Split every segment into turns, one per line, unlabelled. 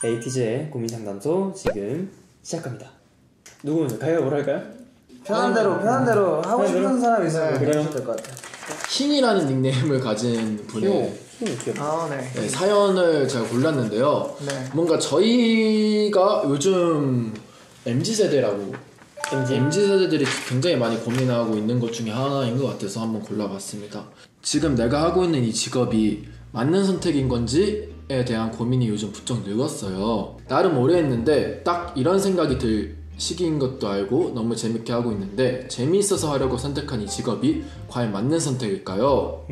에이티즈의 고민상담소 지금 시작합니다. 누구 먼저? 가위가 뭐라 할까요?
편한 대로 하고 싶은 사람 있으면 그러면 될 것 같아요.
신이라는 닉네임을 가진 분의 네, 사연을 제가 골랐는데요. 네. 뭔가 저희가 요즘 MZ세대라고 MZ세대들이 굉장히 많이 고민하고 있는 것 중에 하나인 것 같아서 한번 골라봤습니다. 지금 내가 하고 있는 이 직업이 맞는 선택인 건지에 대한 고민이 요즘 부쩍 늙었어요. 나름 오래 했는데 딱 이런 생각이 들 시기인 것도 알고 너무 재밌게 하고 있는데 재미있어서 하려고 선택한 이 직업이 과연 맞는 선택일까요?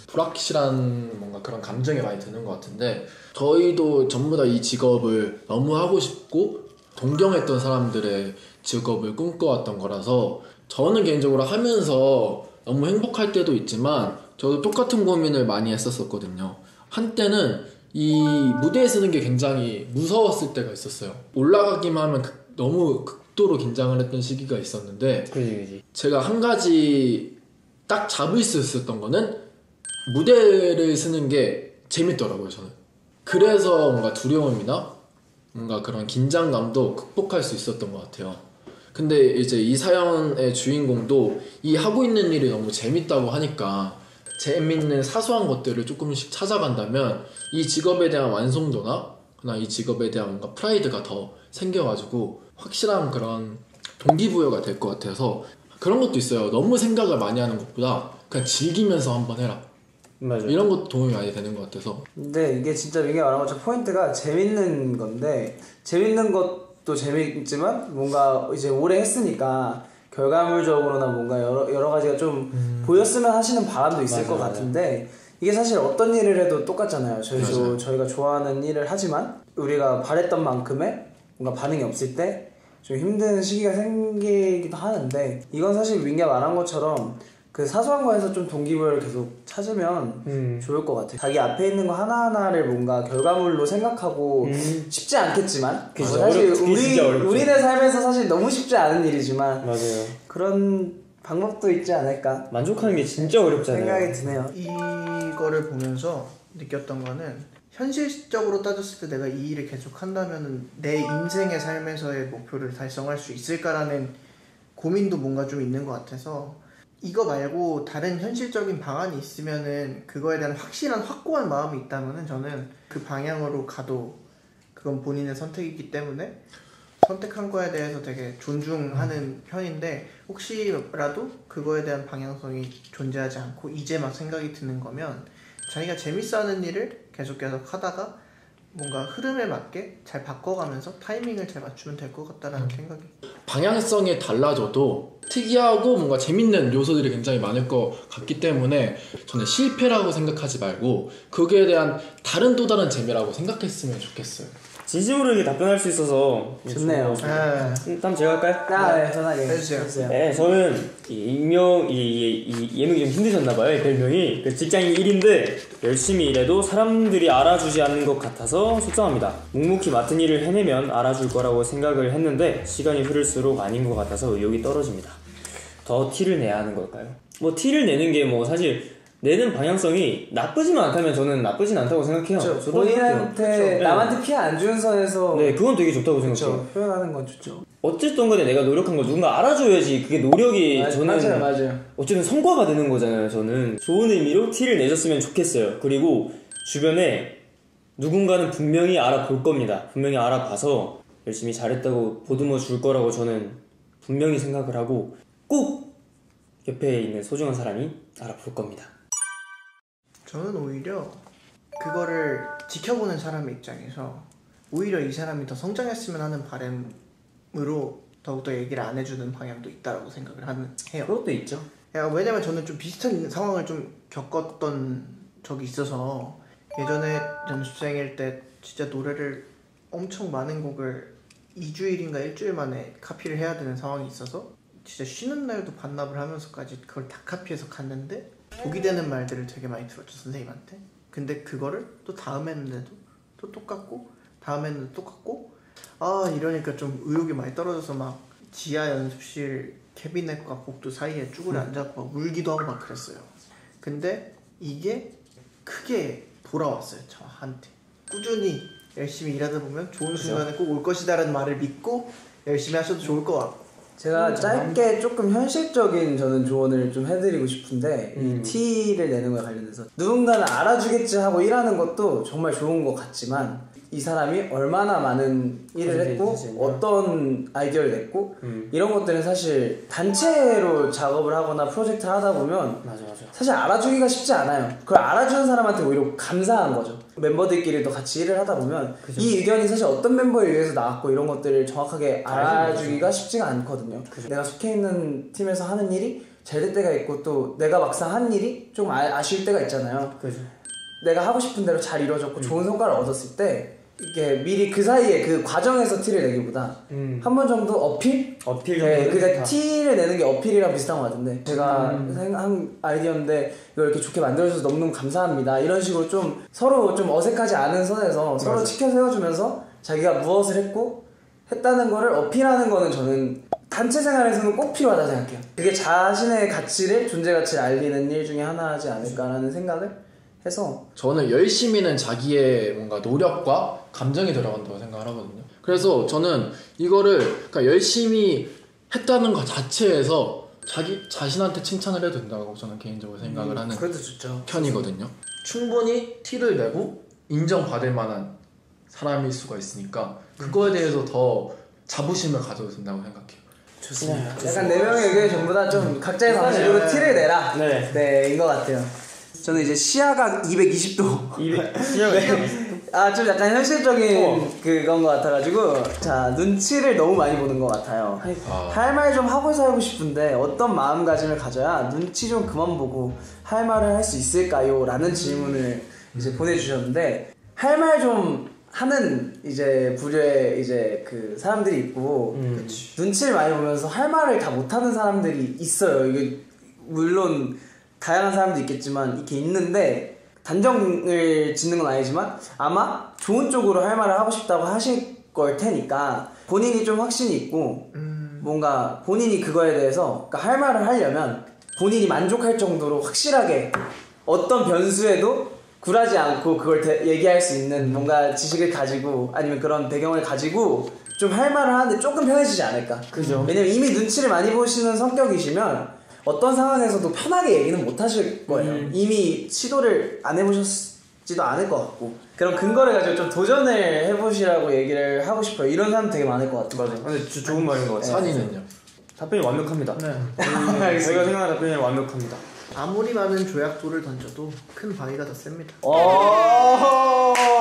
불확실한 뭔가 그런 감정이 많이 드는 것 같은데, 저희도 전부 다 이 직업을 너무 하고 싶고 동경했던 사람들의 직업을 꿈꿔왔던 거라서 저는 개인적으로 하면서 너무 행복할 때도 있지만 저도 똑같은 고민을 많이 했었거든요. 한때는 이 무대에 서는 게 굉장히 무서웠을 때가 있었어요. 올라가기만 하면 너무 극도로 긴장을 했던 시기가 있었는데,
그치.
제가 한 가지 딱 잡을 수 있었던 거는 무대를 쓰는 게 재밌더라고요, 저는. 그래서 뭔가 두려움이나 뭔가 그런 긴장감도 극복할 수 있었던 것 같아요. 근데 이제 이 사연의 주인공도 이 하고 있는 일이 너무 재밌다고 하니까 재밌는 사소한 것들을 조금씩 찾아간다면 이 직업에 대한 완성도나 이 직업에 대한 뭔가 프라이드가 더 생겨가지고 확실한 그런 동기부여가 될 것 같아서 그런 것도 있어요. 너무 생각을 많이 하는 것보다 그냥 즐기면서 한번 해라.
맞아요.
이런 것도 도움이 많이 되는 것 같아서.
근데 이게 진짜 민기 말한 것처럼 포인트가 재밌는 건데, 재밌는 것도 재밌지만 뭔가 이제 오래 했으니까 결과물적으로나 뭔가 여러 가지가 좀 보였으면 하시는 바람도 있을 것 같은데, 이게 사실 어떤 일을 해도 똑같잖아요. 저희가 좋아하는 일을 하지만 우리가 바랬던 만큼의 뭔가 반응이 없을 때 좀 힘든 시기가 생기기도 하는데, 이건 사실 민기가 말한 것처럼 그 사소한 거에서 좀 동기부여를 계속 찾으면 좋을 것 같아요. 자기 앞에 있는 거 하나하나를 뭔가 결과물로 생각하고 쉽지 않겠지만, 사실 우리네 삶에서 사실 너무 쉽지 않은 일이지만
맞아요.
그런 방법도 있지 않을까.
만족하는 게 진짜 어렵잖아요.
생각이 드네요.
이거를 보면서 느꼈던 거는, 현실적으로 따졌을 때 내가 이 일을 계속 한다면 내 인생의 삶에서의 목표를 달성할 수 있을까라는 고민도 뭔가 좀 있는 것 같아서, 이거 말고 다른 현실적인 방안이 있으면은 그거에 대한 확실한 확고한 마음이 있다면은 저는 그 방향으로 가도 그건 본인의 선택이기 때문에 선택한 거에 대해서 되게 존중하는 편인데, 혹시라도 그거에 대한 방향성이 존재하지 않고 이제 막 생각이 드는 거면 자기가 재밌어하는 일을 계속 하다가 뭔가 흐름에 맞게 잘 바꿔가면서 타이밍을 잘 맞추면 될 것 같다라는 생각이.
방향성이 달라져도 특이하고 뭔가 재밌는 요소들이 굉장히 많을 것 같기 때문에 저는 실패라고 생각하지 말고 거기에 대한 또 다른 재미라고 생각했으면 좋겠어요.
진심으로 이렇게 답변할 수 있어서
좋네요.
일단 제가 할까요?
네, 편하게 해주세요.
네, 저는 예명이 좀 힘드셨나봐요. 별명이 직장인 1인데 열심히 일해도 사람들이 알아주지 않는 것 같아서 속상합니다. 묵묵히 맡은 일을 해내면 알아줄 거라고 생각을 했는데 시간이 흐를수록 아닌 것 같아서 의욕이 떨어집니다. 더 티를 내야 하는 걸까요? 뭐 티를 내는 게 뭐 사실 내는 방향성이 나쁘지만 않다면 저는 나쁘진 않다고 생각해요.
그렇죠. 본인한테 남한테 피해 안 주는 선에서
네, 그건 되게 좋다고 생각해요.
표현하는 건 좋죠.
어쨌든 간에 내가 노력한 걸 누군가 알아줘야지 그게 노력이 저는
맞아요.
어쨌든 성과가 되는 거잖아요. 저는 좋은 의미로 티를 내줬으면 좋겠어요. 그리고 주변에 누군가는 분명히 알아볼 겁니다. 분명히 알아봐서 열심히 잘했다고 보듬어 줄 거라고 저는 분명히 생각을 하고, 꼭 옆에 있는 소중한 사람이 알아볼 겁니다.
저는 오히려 그거를 지켜보는 사람의 입장에서 오히려 이 사람이 더 성장했으면 하는 바람으로 더욱더 얘기를 안 해주는 방향도 있다고 생각을 해요.
그것도 있죠.
왜냐면 저는 좀 비슷한 상황을 좀 겪었던 적이 있어서, 예전에 연습생일 때 진짜 노래를 엄청 많은 곡을 2주일인가 일주일 만에 카피를 해야 되는 상황이 있어서 진짜 쉬는 날도 반납을 하면서까지 그걸 다 카피해서 갔는데 독이 되는 말들을 되게 많이 들었죠, 선생님한테. 근데 그거를 또 다음 했는데도 또 똑같고, 다음에는 똑같고, 이러니까 좀 의욕이 많이 떨어져서 막 지하 연습실 캐비넷과 복도 사이에 쭈그려 앉아서 막 울기도 하고 막 그랬어요. 근데 이게 크게 돌아왔어요, 저한테. 꾸준히 열심히 일하다 보면 좋은 순간은 꼭 올 것이다라는 말을 믿고 열심히 하셔도 좋을 것 같고.
제가 짧게 조금 현실적인 저는 조언을 좀 해드리고 싶은데 이 티를 내는 거에 관련해서 누군가는 알아주겠지 하고 일하는 것도 정말 좋은 것 같지만 이 사람이 얼마나 많은 일을 했고 어떤 아이디어를 냈고 이런 것들은 사실 단체로 작업을 하거나 프로젝트를 하다 보면
맞아.
사실 알아주기가 쉽지 않아요. 그걸 알아주는 사람한테 오히려 감사한 거죠. 멤버들끼리도 같이 일을 하다 보면 이 의견이 사실 어떤 멤버에 의해서 나왔고 이런 것들을 정확하게 알아주기가 쉽지가 않거든요. 내가 속해 있는 팀에서 하는 일이 잘 될 때가 있고 또 내가 막상 한 일이 좀 아쉬울 때가 있잖아요. 내가 하고 싶은 대로 잘 이루어졌고 좋은 성과를 얻었을 때 이게 미리 그 사이에 그 과정에서 티를 내기보다 한 번 정도 어필? 네, 그러니까 티를 내는 게 어필이랑 비슷한 것 같은데 제가 한 아이디어인데 이걸 이렇게 좋게 만들어줘서 너무너무 감사합니다 이런 식으로 좀 서로 좀 어색하지 않은 선에서 서로 치켜 세워주면서 자기가 무엇을 했고 했다는 거를 어필하는 거는 저는 단체 생활에서는 꼭 필요하다 생각해요. 그게 자신의 가치를 존재 가치를 알리는 일 중에 하나지 않을까라는 생각을 해서
저는 열심히는 자기의 뭔가 노력과 감정이 들어간다고 생각을 하거든요. 그래서 저는 이거를 그러니까 열심히 했다는 것 자체에서 자기 자신한테 칭찬을 해도 된다고 저는 개인적으로 생각을 하는
그래도 좋죠.
편이거든요. 충분히 티를 내고 인정받을 만한 사람일 수가 있으니까 그거에 대해서 더 자부심을 가져도 된다고 생각해요.
좋습니다. 약간 4명의 의견이 전부 다 좀 각자의 방식으로 티를 내라. 인 것 같아요. 저는 이제 시야각 220도. 좀 약간 현실적인 그건 것 같아가지고 자 눈치를 너무 많이 보는 것 같아요. 할 말 좀 하고 살고 싶은데 어떤 마음가짐을 가져야 눈치 좀 그만 보고 할 말을 할 수 있을까요? 라는 질문을 이제 보내주셨는데 할 말 좀 하는 이제 부류의 이제 그 사람들이 있고 눈치를 많이 보면서 할 말을 다 못하는 사람들이 있어요. 이게 물론 다양한 사람도 있겠지만 이렇게 있는데 단정을 짓는 건 아니지만 아마 좋은 쪽으로 할 말을 하고 싶다고 하실 걸 테니까 본인이 좀 확신이 있고 뭔가 본인이 그거에 대해서 그러니까 할 말을 하려면 본인이 만족할 정도로 확실하게 어떤 변수에도 굴하지 않고 그걸 얘기할 수 있는 뭔가 지식을 가지고 아니면 그런 배경을 가지고 좀 할 말을 하는데 조금 편해지지 않을까. 그죠. 왜냐면 이미 눈치를 많이 보시는 성격이시면 어떤 상황에서도 편하게 얘기는 못 하실 거예요. 이미 시도를 안 해보셨지도 않을 것 같고 그런 근거를 가지고 좀 도전을 해보시라고 얘기를 하고 싶어요. 이런 사람 되게 많을 것 같아요.
맞아요. 근데 좋은 말인 것 같아요.
산이는요?
답변이 완벽합니다. 저희가 생각하는 답변이 완벽합니다.
아무리 많은 조약돌을 던져도 큰 바위가 더 셉니다.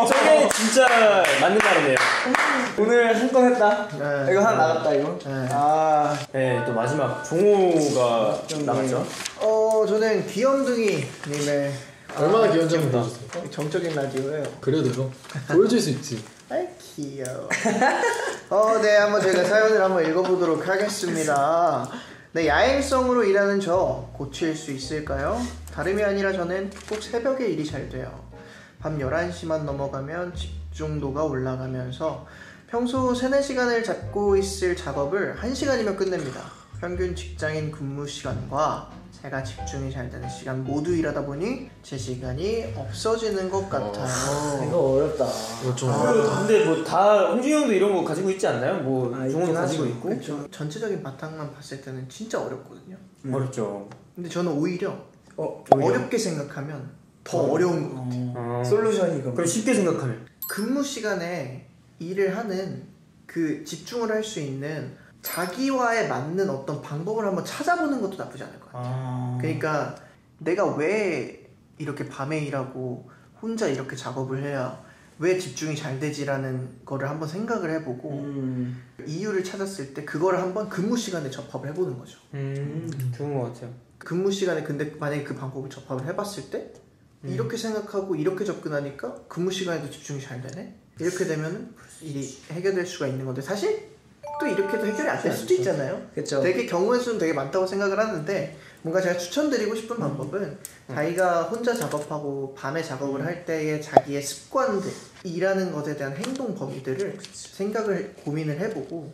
저게 진짜 맞는 말이네요. 오늘 한 건 했다. 이거 하나 나갔다 이거.
네, 또 마지막 종호가 좀 나갔죠.
저는 귀염둥이 님의
얼마나 귀여운지 보여주세요.
정적인 라디오예요.
그래도 보여줄 수 있지.
아이 귀여워. 네, 한번 제가 사연을 한번 읽어보도록 하겠습니다. 네, 야행성으로 일하는 저 고칠 수 있을까요? 다름이 아니라 저는 꼭 새벽에 일이 잘 돼요. 밤 11시만 넘어가면 집중도가 올라가면서 평소 3-4시간을 잡고 있을 작업을 1시간이면 끝냅니다. 평균 직장인 근무 시간과 제가 집중이 잘 되는 시간 모두 일하다 보니 제 시간이 없어지는 것 같아요.
이거 어렵다.
이거 좀 어렵다.
근데 뭐 다 홍준이 형도 이런 거 가지고 있지 않나요? 뭐 종호도 가지고 있고.
그렇죠. 전체적인 바탕만 봤을 때는 진짜 어렵거든요.
어렵죠.
근데 저는 오히려 어렵게 생각하면 더 어려운 것 같아요.
솔루션이 그럼
쉽게 생각하면
근무 시간에 일을 하는 그 집중을 할 수 있는 자기와에 맞는 어떤 방법을 한번 찾아보는 것도 나쁘지 않을 것 같아요. 그러니까 내가 왜 이렇게 밤에 일하고 혼자 이렇게 작업을 해야 왜 집중이 잘 되지라는 거를 한번 생각을 해보고 이유를 찾았을 때 그거를 한번 근무 시간에 접합을 해보는 거죠.
좋은 것 같아요.
근무 시간에 근데 만약에 그 방법을 접합을 해봤을 때 이렇게 생각하고 이렇게 접근하니까 근무 시간에도 집중이 잘 되네? 이렇게 되면 일이 해결될 수가 있는 건데 사실 또 이렇게도 해결이 안 될 수도 있잖아요.
그쵸.
되게 경우의 수는 되게 많다고 생각을 하는데 뭔가 제가 추천드리고 싶은 방법은 자기가 혼자 작업하고 밤에 작업을 할 때의 자기의 습관들 일하는 것에 대한 행동 범위들을 생각을 고민을 해보고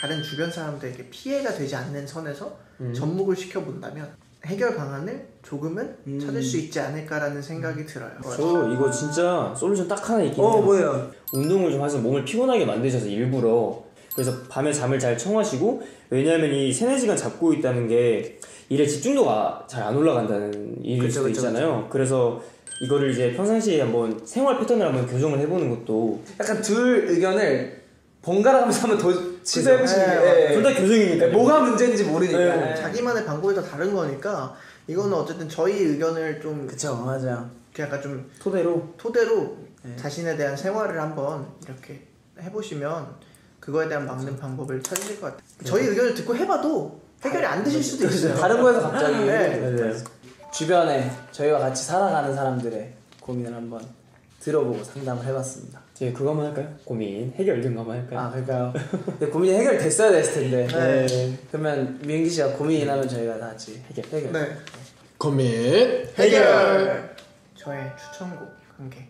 다른 주변 사람들에게 피해가 되지 않는 선에서 접목을 시켜본다면 해결 방안을 조금은 찾을 수 있지 않을까라는 생각이 들어요.
저 이거 진짜 솔루션 딱 하나 있긴 해요.
뭐예요?
운동을 좀 하셔서 몸을 피곤하게 만드셔서 일부러. 그래서 밤에 잠을 잘 청하시고, 왜냐하면 이 3-4시간 잡고 있다는 게 일에 집중도가 잘 안 올라간다는 일일 수도 있잖아요. 그래서 이거를 이제 평상시에 한번 생활 패턴을 한번 교정을 해보는 것도
약간 둘 의견을 번갈아가면서 한번 더 시도해보시는
네,
게
둘 다 교정이니까.
뭐가 문제인지 모르니까.
네.
자기만의 방법이 다 다른 거니까 이거는 어쨌든 저희 의견을 좀
그쵸, 맞아요.
약간 좀
토대로
자신에 대한 생활을 한번 이렇게 해보시면 그거에 대한 막는 방법을 찾으실 것 같아요. 저희 의견을 듣고 해봐도 해결이 안 되실 수도 있어요.
다른 거에서 갑자기
네.
주변에 저희와 같이 살아가는 사람들의 고민을 한번 들어보고 상담을 해봤습니다.
이제 그거 한번 할까요? 고민 해결 이런 거 한번 할까요?
아, 그럴까요? 근데 고민이 해결됐어야 됐을 텐데.
네.
그러면 민기 씨가 고민하면 저희가 다 같이 해결.
네.
고민
해결. 저의 추천곡 한 개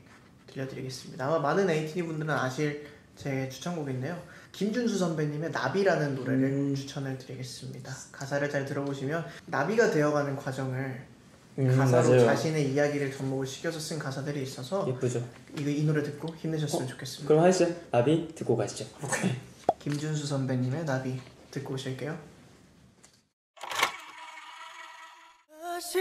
들려드리겠습니다. 아마 많은 에이티니 분들은 아실 제 추천곡인데요. 김준수 선배님의 나비라는 노래를 추천을 드리겠습니다. 가사를 잘 들어보시면 나비가 되어가는 과정을 가사로
맞아요.
자신의 이야기를 접목을 시켜서 쓴 가사들이 있어서
예쁘죠.
이 노래 듣고 힘내셨으면 좋겠습니다.
그럼 하시죠. 나비 듣고 가시죠.
김준수 선배님의 나비 듣고 오실게요.
다시